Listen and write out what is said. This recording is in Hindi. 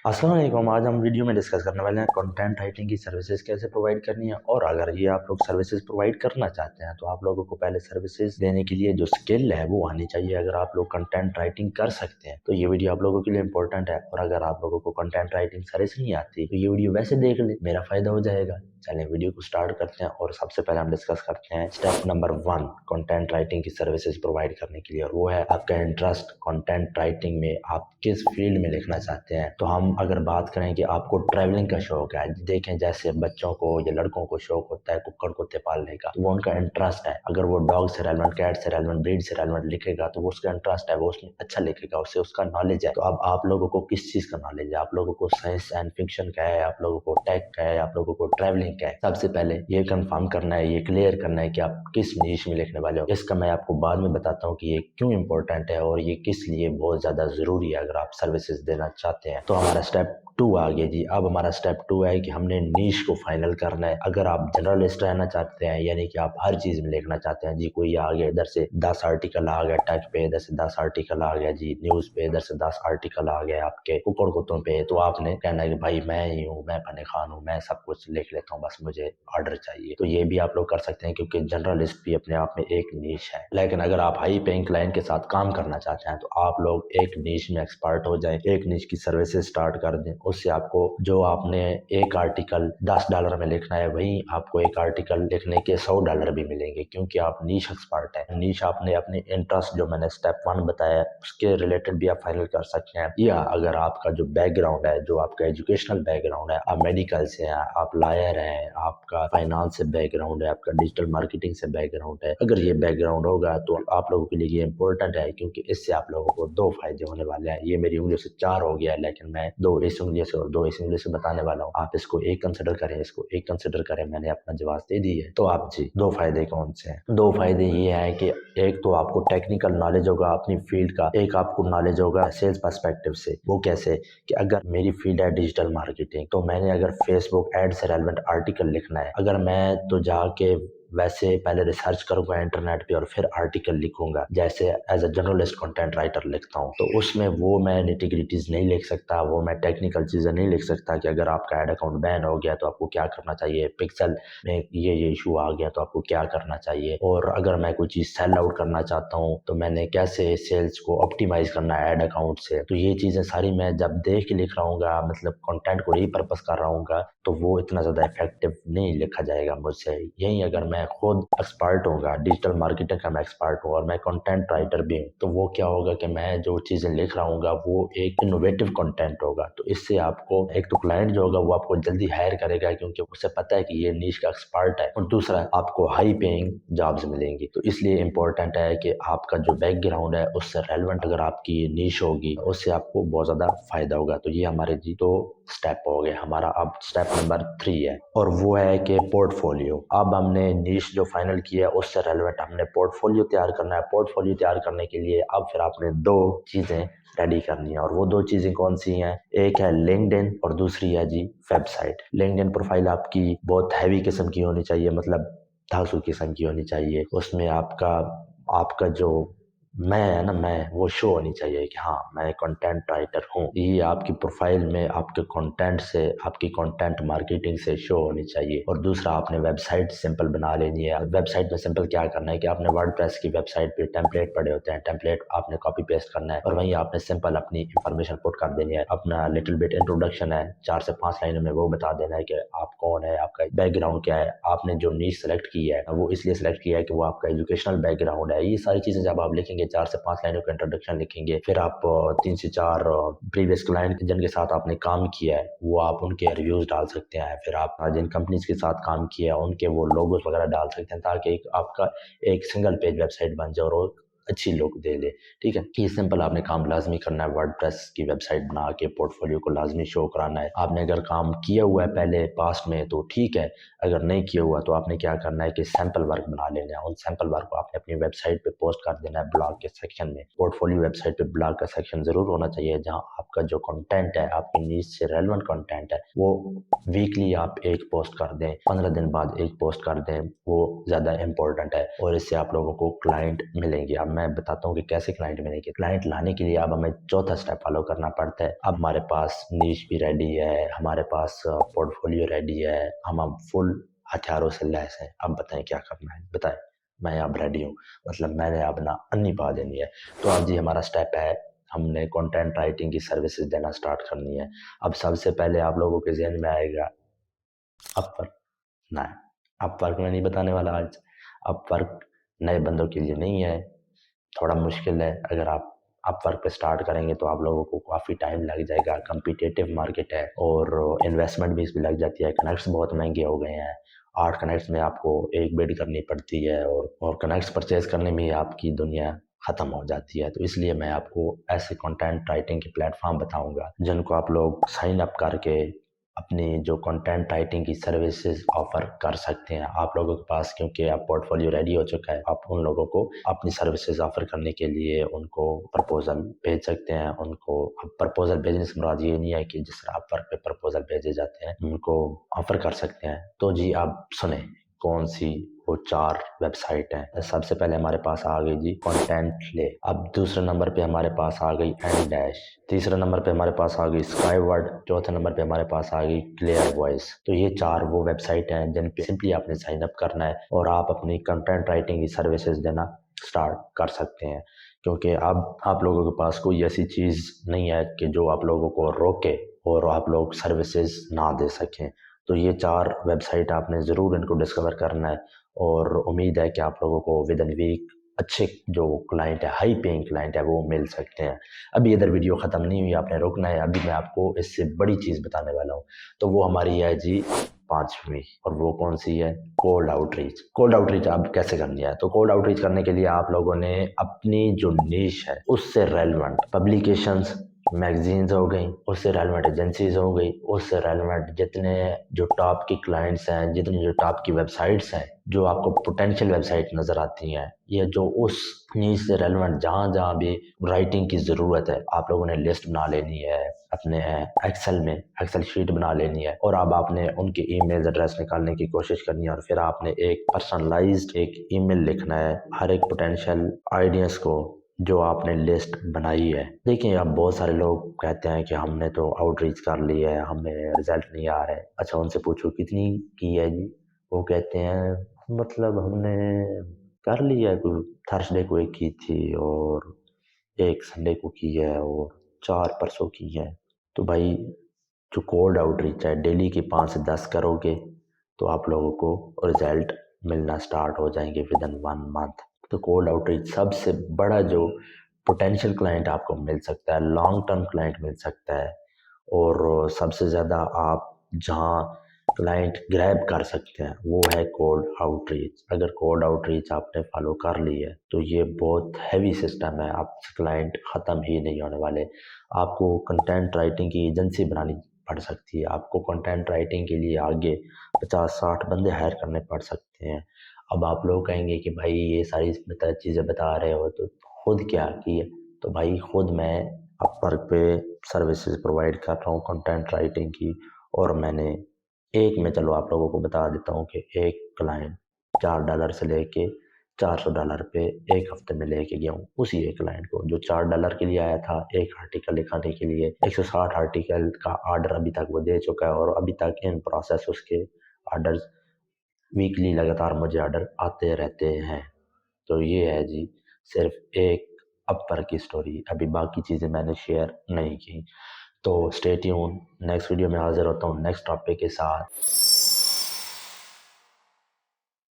अस्सलाम वालेकुम। आज हम वीडियो में डिस्कस करने वाले हैं कंटेंट राइटिंग की सर्विसेज कैसे प्रोवाइड करनी है। और अगर ये आप लोग सर्विसेज प्रोवाइड करना चाहते हैं तो आप लोगों को पहले सर्विसेज देने के लिए जो स्किल है वो आनी चाहिए। अगर आप लोग कंटेंट राइटिंग कर सकते हैं तो ये वीडियो आप लोगों के लिए इंपॉर्टेंट है। और अगर आप लोगों को कंटेंट राइटिंग सारे से नहीं आती तो ये वीडियो वैसे देख ले, मेरा फायदा हो जाएगा। चलें वीडियो को स्टार्ट करते हैं और सबसे पहले हम डिस्कस करते हैं स्टेप नंबर 1 कंटेंट राइटिंग की सर्विसेज प्रोवाइड करने के लिए, और वो है आपका इंटरेस्ट कंटेंट राइटिंग में। आप किस फील्ड में लिखना चाहते हैं। तो हम अगर बात करें कि आपको ट्रैवलिंग का शौक है, देखें जैसे बच्चों को या लड़कों को शौक होता है कुक्कड़ कुत्ते पालने का, तो वो उनका इंटरेस्ट है। अगर वो डॉग से रेलेवेंट, कैट से रेलेवेंट, ब्रीड से रेलेवेंट लिखेगा तो वो उसका इंटरेस्ट है, वो उसमें अच्छा लिखेगा, उससे उसका नॉलेज है। तो अब आप लोगों को किस चीज का नॉलेज है, आप लोगों को साइंस एंड फिक्शन का है, आप लोगों को टेक का है, आप लोगों को ट्रैवलिंग का है। सबसे पहले ये कंफर्म करना है, ये क्लियर करना है कि आप किस नीश में लिखने वाले हो। इसका मैं आपको बाद में बताता हूँ कि ये क्यों इंपॉर्टेंट है और ये किस लिए बहुत ज्यादा जरूरी है अगर आप सर्विसेज देना चाहते हैं। तो हमारा स्टेप 2 आ गया जी। अब हमारा स्टेप 2 है कि हमने नीश को फाइनल करना है। अगर आप जनरलिस्ट रहना चाहते हैं, यानी कि आप हर चीज में लिखना चाहते हैं जी, कोई आ गया इधर से 10 आर्टिकल आ गया टेक पे, इधर से 10 आर्टिकल आ गया जी न्यूज पे, इधर से 10 आर्टिकल आ गया आपके कुक्कड़ कुत्तों पे, तो आपने कहना है कि भाई मैं ही हूँ, मैं फनी खान हूँ, मैं सब कुछ लिख लेता हूँ, बस मुझे ऑर्डर चाहिए। तो ये भी आप लोग कर सकते हैं क्योंकि जनरलिस्ट भी अपने आप में एक नीश है। लेकिन अगर आप हाई पेइंग क्लाइंट के साथ काम करना चाहते हैं तो आप लोग एक नीश में एक्सपर्ट हो जाएं, एक नीश की सर्विसेज स्टार्ट कर दें। उससे आपको जो आपने एक आर्टिकल $10 में लिखना है वहीं आपको एक आर्टिकल लिखने के $100 भी मिलेंगे, क्योंकि आप नीश एक्सपर्ट है। नीश आपने अपनी इंटरेस्ट जो मैंने स्टेप 1 बताया उसके रिलेटेड भी आप फाइनल कर सकते हैं। या अगर आपका जो बैकग्राउंड है, जो आपका एजुकेशनल बैकग्राउंड है, आप मेडिकल से हैं, आप लॉयर हैं, आपका फाइनेंस से बैकग्राउंड है, आपका डिजिटल मार्केटिंग से बैकग्राउंड है, अगर ये बैकग्राउंड होगा तो आप लोगों के लिए ये इंपॉर्टेंट है, क्योंकि इससे आप लोगों को 2 फायदे होने वाले हैं। ये मेरी उंगलियों से 4 हो गया है, लेकिन मैं 2 इस उंगलियों से और 2 इस उंगलियों से बताने वाला हूँ। आप इसको एक कंसिडर करें, इसको एक कंसिडर करें, मैंने अपना जवाब दे दी है। तो आप जी 2 फायदे कौन से हैं? 2 फायदे ये है कि एक तो आपको टेक्निकल नॉलेज होगा अपनी फील्ड का, एक आपको नॉलेज होगा सेल्स पर्सपेक्टिव से। वो कैसे कि अगर मेरी फील्ड है डिजिटल मार्केटिंग, तो मैंने अगर फेसबुक एड से रेलेवेंट आर्टिकल लिखना है, अगर मैं तो जाके वैसे पहले रिसर्च करूंगा इंटरनेट पे और फिर आर्टिकल लिखूंगा, जैसे as a journalist content writer लिखता हूँ, तो उसमें वो मैं निटिग्रिटीज नहीं लिख सकता, वो मैं टेक्निकल चीजें नहीं लिख सकता कि अगर आपका एड अकाउंट बैन हो गया तो आपको क्या करना चाहिए, पिक्सल में ये इशू आ गया तो आपको क्या करना चाहिए, और अगर मैं कोई चीज सेल आउट करना चाहता हूँ तो मैंने कैसे सेल्स को ऑप्टिमाइज करना है एड अकाउंट से। तो ये चीजें सारी मैं जब देख के लिख रहा हूँ, मतलब कंटेंट को रीपर्पस कर रहा हूँ, तो वो इतना ज्यादा इफेक्टिव नहीं लिखा जाएगा मुझसे। यही अगर मैं खुद एक्सपर्ट होगा, डिजिटल मार्केटिंग का मैं एक्सपर्ट हूँ और मैं कंटेंट राइटर भी हूँ, तो वो क्या होगा कि मैं जो चीजें लिख रहा हूँ वो एक इनोवेटिव कंटेंट होगा। तो इससे आपको एक तो क्लाइंट जो होगा वो आपको जल्दी हायर करेगा, क्योंकि उसे पता है कि ये नीश का एक्सपर्ट है, और दूसरा आपको हाई पेइंग जॉब्स मिलेंगी। तो इसलिए इंपॉर्टेंट है कि आपका जो बैकग्राउंड है उससे रेलेवेंट अगर आपकी ये नीश होगी, उससे आपको बहुत ज्यादा फायदा होगा। तो ये हमारे जी 2 स्टेप हो गए। हमारा अब स्टेप नंबर 3 है, और वो है कि पोर्टफोलियो। अब हमने नीश जो फाइनल किया है उससे रेलेवेंट हमने पोर्टफोलियो तैयार करना है। पोर्टफोलियो तैयार करने के लिए अब फिर आपने 2 चीजें रेडी करनी है, और वो 2 चीजें कौन सी हैं? एक है लिंक्डइन और दूसरी है जी वेबसाइट। लिंक्डइन प्रोफाइल आपकी बहुत हैवी किस्म की होनी चाहिए, मतलब धांसू किस्म की होनी चाहिए। उसमें आपका आपका जो मैं है ना, मैं वो शो होनी चाहिए कि हाँ मैं कंटेंट राइटर हूँ। ये आपकी प्रोफाइल में आपके कंटेंट से, आपकी कंटेंट मार्केटिंग से शो होनी चाहिए। और दूसरा आपने वेबसाइट सिंपल बना लेनी है। वेबसाइट में सिंपल क्या करना है कि आपने वर्डप्रेस की वेबसाइट पे टेम्पलेट पड़े होते हैं, टेम्पलेट आपने कॉपी पेस्ट करना है और वहीं आपने सिंपल अपनी इंफॉर्मेशन पुट कर देनी है। अपना लिटिल बिट इंट्रोडक्शन है, 4 से 5 लाइनों में वो बता देना है कि आप कौन है, आपका बैकग्राउंड क्या है। आपने जो नीश सेलेक्ट की है वो इसलिए सेलेक्ट किया है कि वो आपका एजुकेशनल बैकग्राउंड है। ये सारी चीजें जब आप लिखेंगे, 4 से 5 लाइनों का इंट्रोडक्शन लिखेंगे, फिर आप 3 से 4 प्रीवियस क्लाइंट जिनके साथ आपने काम किया है वो आप उनके रिव्यूज डाल सकते हैं। फिर आप जिन कंपनीज के साथ काम किया है उनके वो लोगोस वगैरह डाल सकते हैं, ताकि आपका एक सिंगल पेज वेबसाइट बन जाए और अच्छी लुक दे ले। ठीक है, ये सिंपल आपने काम लाजमी करना है। वर्डप्रेस की वेबसाइट बना के पोर्टफोलियो को लाजमी शो कराना है। आपने अगर काम किया हुआ है पहले पास्ट में तो ठीक है, अगर नहीं किया हुआ तो आपने क्या करना है कि सैंपल वर्क बना लेना है। उन सैंपल वर्क को आपने अपनी वेबसाइट पे पोस्ट कर देना है ब्लॉग के सेक्शन में। पोर्टफोलियो वेबसाइट पे ब्लॉग का सेक्शन जरूर होना चाहिए, जहां आपका जो कंटेंट है, आपकी नीश से रेलेवेंट कंटेंट है, वो वीकली आप एक पोस्ट कर दें, 15 दिन बाद एक पोस्ट कर दें, वो ज्यादा इंपॉर्टेंट है और इससे आप लोगों को क्लाइंट मिलेंगे। अब मैं बताता हूँ कि कैसे क्लाइंट मिलेंगे। क्लाइंट लाने के लिए अब हमें चौथा स्टेप फॉलो करना पड़ता है। अब हमारे पास नीश भी रेडी है, हमारे पास पोर्टफोलियो रेडी है, हम अब फुल हथियारों से लैस हैं। अब बताएं क्या करना है, बताएं। मैं अब रेडी हूँ, मतलब मैंने अपना अन्नी पा देनी है। तो अब जी हमारा स्टेप है, हमने कंटेंट राइटिंग की सर्विसेज देना स्टार्ट करनी है। अब सबसे पहले आप लोगों के जहन में आएगा अपवर्क। ना, अपवर्क में नहीं बताने वाला आज। अपवर्क नए बंदों के लिए नहीं है, थोड़ा मुश्किल है। अगर आप अपवर्क पे स्टार्ट करेंगे तो आप लोगों को काफ़ी टाइम लग जाएगा, कम्पिटिटिव मार्केट है और इन्वेस्टमेंट भी इसमें लग जाती है। कनेक्ट्स बहुत महंगे हो गए हैं, 8 कनेक्ट्स में आपको एक बिड करनी पड़ती है और कनेक्ट्स परचेज करने में ही आपकी दुनिया ख़त्म हो जाती है। तो इसलिए मैं आपको ऐसे कंटेंट राइटिंग के प्लेटफॉर्म बताऊंगा जिनको आप लोग साइन अप करके अपनी जो कंटेंट राइटिंग की सर्विसेज ऑफर कर सकते हैं। आप लोगों के पास क्योंकि अब पोर्टफोलियो रेडी हो चुका है, आप उन लोगों को अपनी सर्विसेज ऑफर करने के लिए उनको प्रपोजल भेज सकते हैं। उनको अब प्रपोजल भेजने से मुराद ये नहीं है कि जिस तरह अपवर्क पे प्रपोजल भेजे जाते हैं उनको ऑफर कर सकते हैं। तो जी आप सुने कौन सी वो 4 वेबसाइट हैं। सबसे पहले हमारे पास आ गई जी कंटेंटली। अब दूसरे नंबर पे हमारे पास आ गई एन डैश। तीसरे नंबर पे हमारे पास आ गई स्काईवर्ड। चौथे नंबर पे हमारे पास आ गई क्लियर वॉइस। तो ये 4 वो वेबसाइट हैं जिन पे सिंपली आपने साइन अप करना है और आप अपनी कंटेंट राइटिंग की सर्विसेज देना स्टार्ट कर सकते हैं। क्योंकि अब आप लोगों के पास कोई ऐसी चीज़ नहीं है कि जो आप लोगों को रोके और आप लोग सर्विसेज ना दे सकें। तो ये 4 वेबसाइट आपने ज़रूर इनको डिस्कवर करना है और उम्मीद है कि आप लोगों को विद इन वीक अच्छे जो क्लाइंट है, हाई पेइंग क्लाइंट है, वो मिल सकते हैं। अभी इधर वीडियो ख़त्म नहीं हुई, आपने रुकना है। अभी मैं आपको इससे बड़ी चीज़ बताने वाला हूँ। तो वो हमारी है जी 5वीं, और वो कौन सी है? Cold outreach. कोल्ड आउटरीच अब कैसे करनी है? तो कोल्ड आउटरीच करने के लिए आप लोगों ने अपनी जो नीश है उससे रेलेवेंट पब्लिकेशंस, मैगजीन्स हो गई, उससे रेलेवेंट एजेंसीज हो गई, उससे रेलेवेंट जितने जो टॉप की क्लाइंट्स हैं, जितनी जो टॉप की वेबसाइट्स हैं, जो आपको पोटेंशियल वेबसाइट नज़र आती हैं, ये जो उस नीज से रेलेवेंट जहाँ जहाँ भी राइटिंग की ज़रूरत है, आप लोगों ने लिस्ट बना लेनी है अपने एक्सेल में, एक्सेल शीट बना लेनी है और अब आपने उनके ईमेल एड्रेस निकालने की कोशिश करनी है और फिर आपने एक पर्सनलाइज्ड एक ईमेल लिखना है हर एक पोटेंशियल आइडियंस को जो आपने लिस्ट बनाई है। देखिए अब बहुत सारे लोग कहते हैं कि हमने तो आउटरीच कर ली है, हमें रिजल्ट नहीं आ रहा है। अच्छा उनसे पूछो कितनी की है जी? वो कहते हैं मतलब हमने कर लिया है, कोई थर्सडे को एक की थी और एक संडे को की है और 4 परसों की है। तो भाई जो कोल्ड आउटरीच है डेली की 5 से 10 करोगे तो आप लोगों को रिजल्ट मिलना स्टार्ट हो जाएंगे विद इन 1 मंथ। तो कोल्ड आउटरीच सबसे बड़ा जो पोटेंशियल क्लाइंट आपको मिल सकता है, लॉन्ग टर्म क्लाइंट मिल सकता है और सबसे ज़्यादा आप जहाँ क्लाइंट ग्रैब कर सकते हैं वो है कोल्ड आउटरीच। अगर कोल्ड आउटरीच आपने फॉलो कर ली है तो ये बहुत हैवी सिस्टम है, आप क्लाइंट ख़त्म ही नहीं होने वाले। आपको कंटेंट राइटिंग की एजेंसी बनानी पड़ सकती है, आपको कंटेंट राइटिंग के लिए आगे 50-60 बंदे हायर करने पड़ सकते हैं। अब आप लोग कहेंगे कि भाई ये सारी चीज़ें बता रहे हो तो खुद क्या की है? तो भाई खुद मैं अपवर्क पे सर्विसेज प्रोवाइड कर रहा हूँ कंटेंट राइटिंग की और मैंने एक में चलो आप लोगों को बता देता हूँ कि एक क्लाइंट $4 से लेके $400 पे एक हफ्ते में लेके गया हूँ उसी एक क्लाइंट को जो $4 के लिए आया था एक आर्टिकल लिखाने के लिए। 160 आर्टिकल का ऑर्डर अभी तक वो दे चुका है और अभी तक इन प्रोसेस उसके ऑर्डर्स वीकली लगातार मुझे ऑर्डर आते रहते हैं। तो ये है जी सिर्फ एक अपवर्क की स्टोरी, अभी बाकी चीज़ें मैंने शेयर नहीं की। तो स्टे ट्यून, नेक्स्ट वीडियो में हाजिर होता हूँ नेक्स्ट टॉपिक के साथ।